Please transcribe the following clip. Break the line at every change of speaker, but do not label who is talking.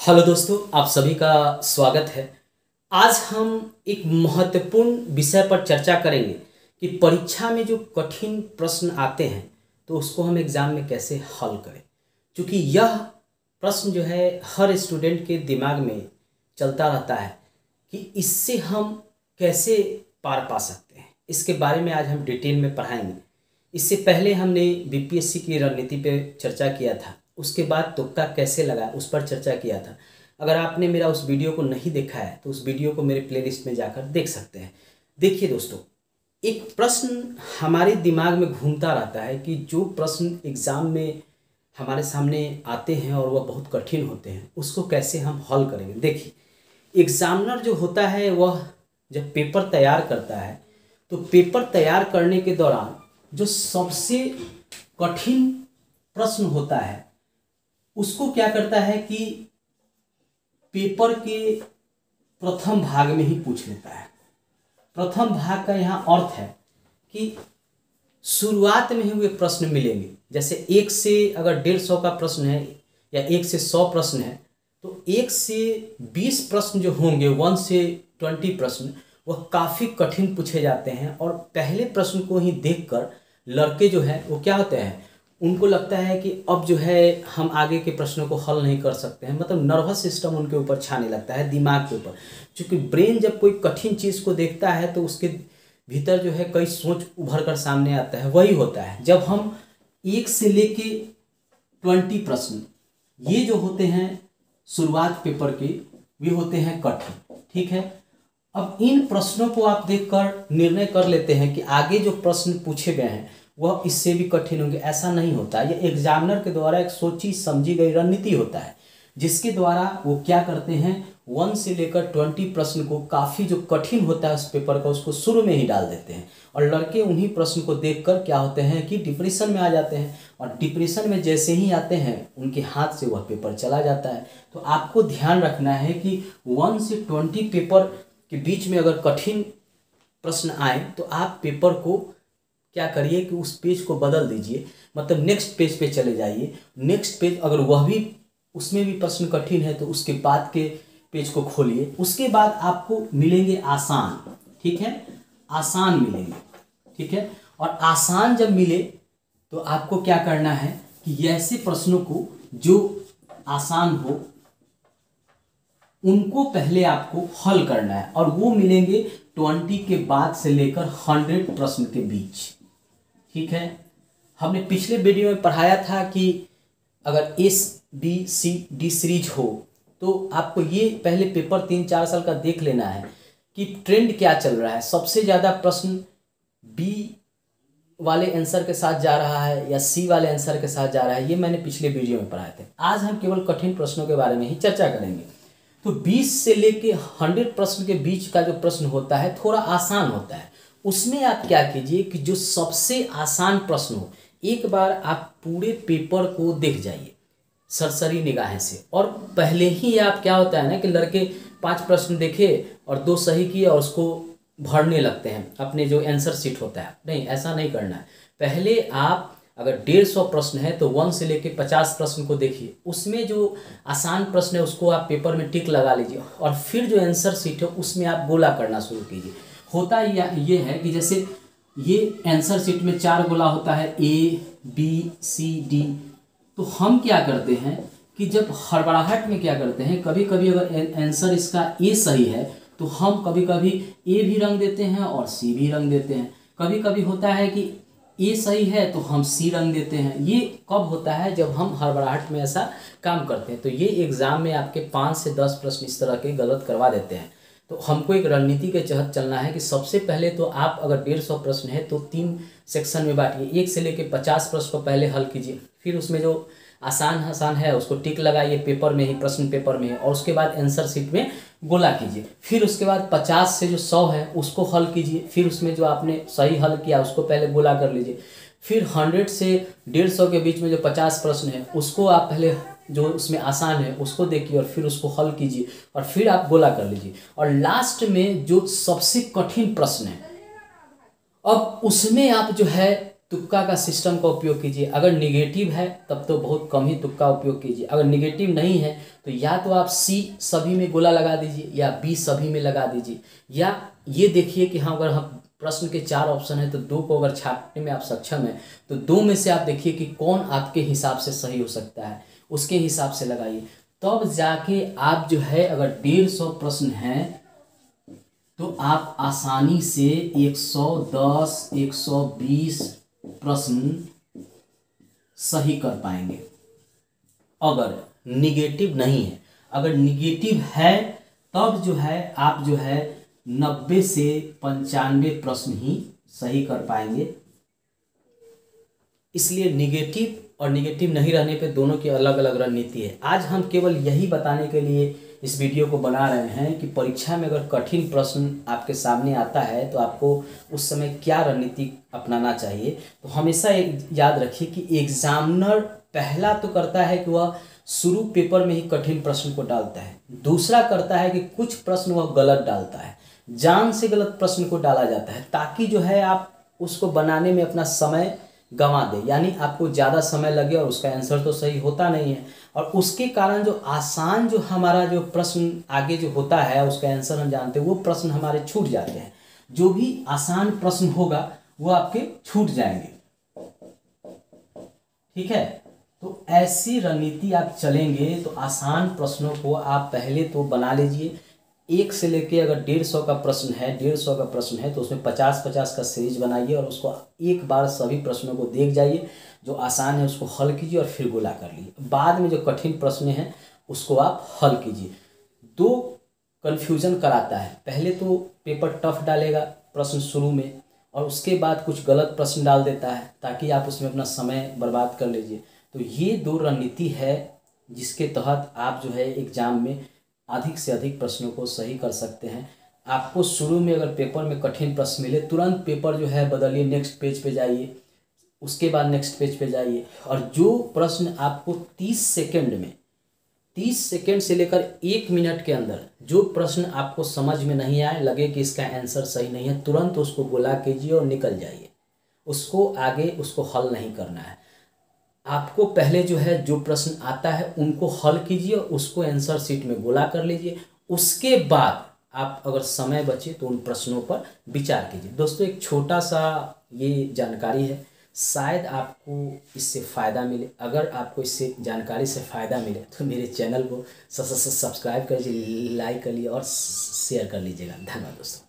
Hello दोस्तों, आप सभी का स्वागत है। आज हम एक महत्वपूर्ण विषय पर चर्चा करेंगे कि परीक्षा में जो कठिन प्रश्न आते हैं तो उसको हम एग्ज़ाम में कैसे हल करें, क्योंकि यह प्रश्न जो है हर स्टूडेंट के दिमाग में चलता रहता है कि इससे हम कैसे पार पा सकते हैं। इसके बारे में आज हम डिटेल में पढ़ाएंगे। इससे पहले हमने बीपीएससी की रणनीति पे चर्चा किया था, उसके बाद तुक्का कैसे लगा उस पर चर्चा किया था। अगर आपने मेरा उस वीडियो को नहीं देखा है तो उस वीडियो को मेरे प्लेलिस्ट में जाकर देख सकते हैं। देखिए दोस्तों, एक प्रश्न हमारे दिमाग में घूमता रहता है कि जो प्रश्न एग्ज़ाम में हमारे सामने आते हैं और वह बहुत कठिन होते हैं, उसको कैसे हम हल करेंगे। देखिए, एग्ज़ामिनर जो होता है वह जब पेपर तैयार करता है तो पेपर तैयार करने के दौरान जो सबसे कठिन प्रश्न होता है उसको क्या करता है कि पेपर के प्रथम भाग में ही पूछ लेता है। प्रथम भाग का यहाँ अर्थ है कि शुरुआत में ही वे प्रश्न मिलेंगे। जैसे 1 से अगर 150 का प्रश्न है या 1 से 100 प्रश्न है तो 1 से 20 प्रश्न जो होंगे, 1 से 20 प्रश्न, वह काफ़ी कठिन पूछे जाते हैं। और पहले प्रश्न को ही देखकर लड़के जो है वो क्या होते हैं, उनको लगता है कि अब जो है हम आगे के प्रश्नों को हल नहीं कर सकते हैं। मतलब नर्वस सिस्टम उनके ऊपर छाने लगता है, दिमाग के ऊपर। क्योंकि ब्रेन जब कोई कठिन चीज़ को देखता है तो उसके भीतर जो है कई सोच उभर कर सामने आता है। वही होता है जब हम 1 से लेके 20 प्रश्न, ये जो होते हैं शुरुआत पेपर के, वे होते हैं कठिन। ठीक है, अब इन प्रश्नों को आप देखकर निर्णय कर लेते हैं कि आगे जो प्रश्न पूछे गए हैं वह इससे भी कठिन होंगे। ऐसा नहीं होता। यह एग्जामिनर के द्वारा एक सोची समझी गई रणनीति होता है, जिसके द्वारा वो क्या करते हैं, 1 से लेकर 20 प्रश्न को, काफ़ी जो कठिन होता है उस पेपर का, उसको शुरू में ही डाल देते हैं। और लड़के उन्हीं प्रश्न को देखकर क्या होते हैं कि डिप्रेशन में आ जाते हैं। और डिप्रेशन में जैसे ही आते हैं उनके हाथ से वह पेपर चला जाता है। तो आपको ध्यान रखना है कि 1 से 20 पेपर के बीच में अगर कठिन प्रश्न आए तो आप पेपर को क्या करिए कि उस पेज को बदल दीजिए, मतलब नेक्स्ट पेज पे चले जाइए। नेक्स्ट पेज अगर वह भी, उसमें भी प्रश्न कठिन है तो उसके बाद के पेज को खोलिए। उसके बाद आपको मिलेंगे आसान। ठीक है, आसान मिलेंगे। ठीक है, और आसान जब मिले तो आपको क्या करना है कि ऐसे प्रश्नों को जो आसान हो उनको पहले आपको हल करना है। और वो मिलेंगे 20 के बाद से लेकर 100 प्रश्न के बीच। ठीक है, हमने पिछले वीडियो में पढ़ाया था कि अगर ABCD सीरीज हो तो आपको ये पहले पेपर 3-4 साल का देख लेना है कि ट्रेंड क्या चल रहा है। सबसे ज़्यादा प्रश्न B वाले आंसर के साथ जा रहा है या C वाले आंसर के साथ जा रहा है, ये मैंने पिछले वीडियो में पढ़ाए थे। आज हम केवल कठिन प्रश्नों के बारे में ही चर्चा करेंगे। तो 20 से लेके 100 प्रश्न के बीच का जो प्रश्न होता है थोड़ा आसान होता है। उसमें आप क्या कीजिए कि जो सबसे आसान प्रश्न हो, एक बार आप पूरे पेपर को देख जाइए सरसरी निगाहें से। और पहले ही आप, क्या होता है ना कि लड़के 5 प्रश्न देखे और 2 सही किए और उसको भरने लगते हैं अपने जो आंसर शीट होता है। नहीं, ऐसा नहीं करना है। पहले आप अगर 150 प्रश्न है तो 1 से लेके 50 प्रश्न को देखिए। उसमें जो आसान प्रश्न है उसको आप पेपर में टिक लगा लीजिए और फिर जो आंसर शीट है उसमें आप गोला करना शुरू कीजिए। होता ये है कि जैसे ये आंसर शीट में 4 गोला होता है, ABCD। तो हम क्या करते हैं कि जब हड़बड़ाहट में क्या करते हैं, कभी कभी अगर आंसर इसका A सही है तो हम कभी कभी A भी रंग देते हैं और C भी रंग देते हैं। कभी कभी होता है कि A सही है तो हम C रंग देते हैं। ये कब होता है, जब हम हड़बड़ाहट में ऐसा काम करते हैं। तो ये एग्ज़ाम में आपके 5 से 10 प्रश्न इस तरह के गलत करवा देते हैं। तो हमको एक रणनीति के तहत चलना है कि सबसे पहले तो आप अगर 150 प्रश्न है तो 3 सेक्शन में बांटिए। 1 से लेकर 50 प्रश्न को पहले हल कीजिए, फिर उसमें जो आसान है उसको टिक लगाइए पेपर में ही, प्रश्न पेपर में, और उसके बाद आंसर शीट में गोला कीजिए। फिर उसके बाद 50 से जो 100 है उसको हल कीजिए। फिर उसमें जो आपने सही हल किया उसको पहले गोला कर लीजिए। फिर 100 से 150 के बीच में जो 50 प्रश्न है उसको आप पहले, जो उसमें आसान है उसको देखिए और फिर उसको हल कीजिए और फिर आप गोला कर लीजिए। और लास्ट में जो सबसे कठिन प्रश्न है, अब उसमें आप जो है तुक्का का सिस्टम का उपयोग कीजिए। अगर निगेटिव है तब तो बहुत कम ही तुक्का उपयोग कीजिए। अगर निगेटिव नहीं है तो या तो आप सी सभी में गोला लगा दीजिए या बी सभी में लगा दीजिए, या ये देखिए कि हाँ अगर हम प्रश्न के 4 ऑप्शन है तो 2 को अगर छापने में आप सक्षम हैं तो 2 में से आप देखिए कि कौन आपके हिसाब से सही हो सकता है, उसके हिसाब से लगाइए। तब जाके आप जो है अगर 150 प्रश्न हैं तो आप आसानी से 110 120 प्रश्न सही कर पाएंगे। अगर निगेटिव नहीं है, अगर निगेटिव है तब जो है आप जो है 90 से 95 प्रश्न ही सही कर पाएंगे। इसलिए निगेटिव और निगेटिव नहीं रहने पे दोनों की अलग अलग रणनीति है। आज हम केवल यही बताने के लिए इस वीडियो को बना रहे हैं कि परीक्षा में अगर कठिन प्रश्न आपके सामने आता है तो आपको उस समय क्या रणनीति अपनाना चाहिए। तो हमेशा याद रखिए कि एग्जामिनर पहला तो करता है कि वह शुरू पेपर में ही कठिन प्रश्न को डालता है, दूसरा करता है कि कुछ प्रश्न वह गलत डालता है, जान से गलत प्रश्न को डाला जाता है ताकि जो है आप उसको बनाने में अपना समय गंवा दे, यानी आपको ज़्यादा समय लगे और उसका आंसर तो सही होता नहीं है। और उसके कारण जो आसान जो हमारा जो प्रश्न आगे जो होता है उसका आंसर हम जानते हैं, वो प्रश्न हमारे छूट जाते हैं। जो भी आसान प्रश्न होगा वो आपके छूट जाएंगे। ठीक है, तो ऐसी रणनीति आप चलेंगे तो आसान प्रश्नों को आप पहले तो बना लीजिए। 1 से लेके अगर 150 का प्रश्न है, 150 का प्रश्न है तो उसमें 50-50 का सीरीज बनाइए और उसको एक बार सभी प्रश्नों को देख जाइए, जो आसान है उसको हल कीजिए और फिर गोला कर लीजिए। बाद में जो कठिन प्रश्न हैं उसको आप हल कीजिए। 2 कन्फ्यूजन कराता है, पहले तो पेपर टफ डालेगा प्रश्न शुरू में और उसके बाद कुछ गलत प्रश्न डाल देता है ताकि आप उसमें अपना समय बर्बाद कर लीजिए। तो ये 2 रणनीति है जिसके तहत आप जो है एग्जाम में अधिक से अधिक प्रश्नों को सही कर सकते हैं। आपको शुरू में अगर पेपर में कठिन प्रश्न मिले तुरंत पेपर जो है बदलिए, नेक्स्ट पेज पे जाइए, उसके बाद नेक्स्ट पेज पे जाइए और जो प्रश्न आपको 30 सेकंड में, 30 सेकंड से लेकर 1 मिनट के अंदर जो प्रश्न आपको समझ में नहीं आए, लगे कि इसका आंसर सही नहीं है, तुरंत उसको गोला कीजिए और निकल जाइए। उसको आगे उसको हल नहीं करना है। आपको पहले जो है जो प्रश्न आता है उनको हल कीजिए और उसको आंसर शीट में गोला कर लीजिए। उसके बाद आप अगर समय बचे तो उन प्रश्नों पर विचार कीजिए। दोस्तों एक छोटा सा ये जानकारी है, शायद आपको इससे फ़ायदा मिले। अगर आपको इससे जानकारी से फ़ायदा मिले तो मेरे चैनल को सब्सक्राइब कर लीजिए, लाइक कर लीजिए और शेयर कर लीजिएगा। धन्यवाद दोस्तों।